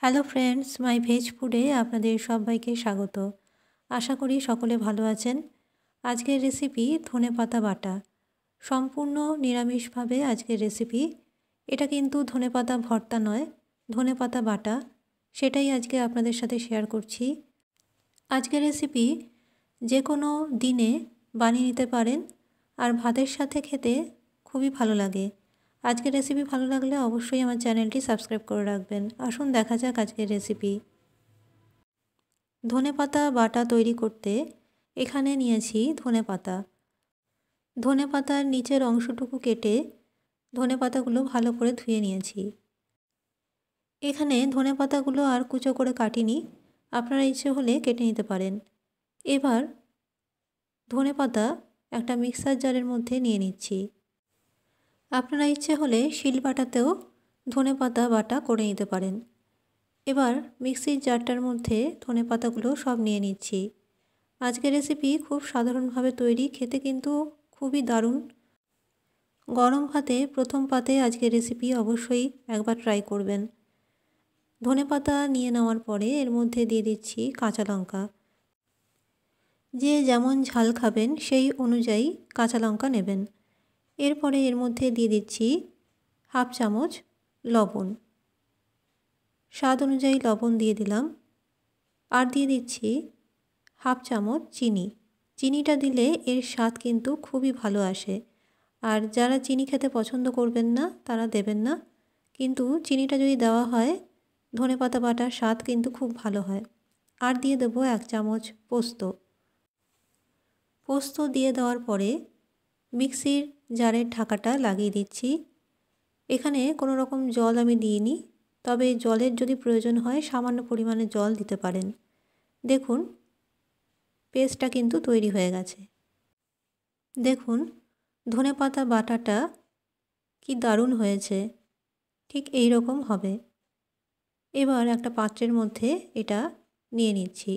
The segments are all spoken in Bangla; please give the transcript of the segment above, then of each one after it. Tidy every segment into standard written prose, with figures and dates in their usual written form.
হ্যালো ফ্রেন্ডস, মাই ভেজ ফুডে আপনাদের সবাইকে স্বাগত। আশা করি সকলে ভালো আছেন। আজকের রেসিপি ধনেপাতা বাটা। সম্পূর্ণ নিরামিষভাবে আজকের রেসিপি। এটা কিন্তু ধনেপাতা ভর্তা নয়, ধনেপাতা বাটা। সেটাই আজকে আপনাদের সাথে শেয়ার করছি। আজকের রেসিপি যে কোনো দিনে বানিয়ে নিতে পারেন, আর ভাতের সাথে খেতে খুবই ভালো লাগে। আজকের রেসিপি ভালো লাগলে অবশ্যই আমার চ্যানেলটি সাবস্ক্রাইব করে রাখবেন। আসুন দেখা যাক আজকের রেসিপি। ধনেপাতা বাটা তৈরি করতে এখানে নিয়েছি ধনেপাতা। ধনেপাতার নিচের অংশটুকু কেটে ধনেপাতাগুলো ভালো করে ধুয়ে নিয়েছি। এখানে ধনেপাতাগুলো আর কুচো করে কাটিনি, আপনারা ইচ্ছে হলে কেটে নিতে পারেন। এবার ধনেপাতা একটা মিক্সার জারের মধ্যে নিয়ে নিচ্ছি। আপনারা ইচ্ছে হলে শিলবাটাতেও ধনেপাতা বাটা করে নিতে পারেন। এবার মিক্সির জারটার মধ্যে ধনেপাতাগুলো সব নিয়ে নিচ্ছি। আজকের রেসিপি খুব সাধারণভাবে তৈরি, খেতে কিন্তু খুবই দারুণ। গরম ভাতে প্রথম পাতে আজকের রেসিপি অবশ্যই একবার ট্রাই করবেন। ধনেপাতা নিয়ে নেওয়ার পরে এর মধ্যে দিয়ে দিচ্ছি কাঁচা লঙ্কা। যে যেমন ঝাল খাবেন সেই অনুযায়ী কাঁচা লঙ্কা নেবেন। এরপরে এর মধ্যে দিয়ে দিচ্ছি হাফ চামচ লবণ। স্বাদ অনুযায়ী লবণ দিয়ে দিলাম। আর দিয়ে দিচ্ছি হাফ চামচ চিনি। চিনিটা দিলে এর স্বাদ কিন্তু খুবই ভালো আসে। আর যারা চিনি খেতে পছন্দ করবেন না তারা দেবেন না, কিন্তু চিনিটা যদি দেওয়া হয় ধনেপাতা বাটার স্বাদ কিন্তু খুব ভালো হয়। আর দিয়ে দেবো 1 চামচ পোস্ত। পোস্ত দিয়ে দেওয়ার পরে মিক্সির জারের ঢাকাটা লাগিয়ে দিচ্ছি। এখানে কোনো রকম জল আমি দিইনি, তবে জলের যদি প্রয়োজন হয় সামান্য পরিমাণে জল দিতে পারেন। দেখুন পেস্টটা কিন্তু তৈরি হয়ে গেছে। দেখুন ধনেপাতা বাটাটা কি দারুণ হয়েছে, ঠিক এই রকম হবে। এবার একটা পাত্রের মধ্যে এটা নিয়ে নিচ্ছি।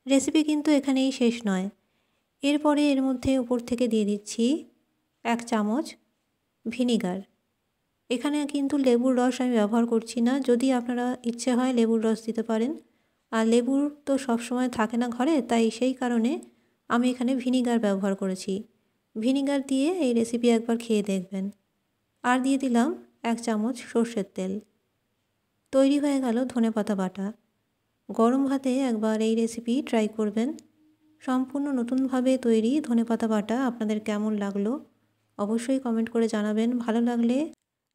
রেসিপি কিন্তু এখানেই শেষ নয়। এরপরে এর মধ্যে উপর থেকে দিয়ে দিচ্ছি 1 চামচ ভিনিগার। এখানে কিন্তু লেবুর রস আমি ব্যবহার করছি না, যদি আপনারা ইচ্ছে হয় লেবুর রস দিতে পারেন। আর লেবুর তো সবসময় থাকে না ঘরে, তাই সেই কারণে আমি এখানে ভিনিগার ব্যবহার করেছি। ভিনিগার দিয়ে এই রেসিপি একবার খেয়ে দেখবেন। আর দিয়ে দিলাম 1 চামচ সর্ষের তেল। তৈরি হয়ে গেল ধনেপাতা বাটা। গরম ভাতে একবার এই রেসিপি ট্রাই করবেন। সম্পূর্ণ নতুনভাবে তৈরি ধনেপাতা বাটা আপনাদের কেমন লাগলো অবশ্যই কমেন্ট করে জানাবেন। ভালো লাগলে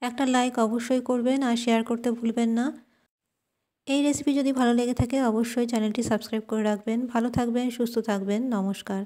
একটা লাইক অবশ্যই করবেন আর শেয়ার করতে ভুলবেন না। এই রেসিপি যদি ভালো লেগে থাকে অবশ্যই চ্যানেলটি সাবস্ক্রাইব করে রাখবেন। ভালো থাকবেন, সুস্থ থাকবেন। নমস্কার।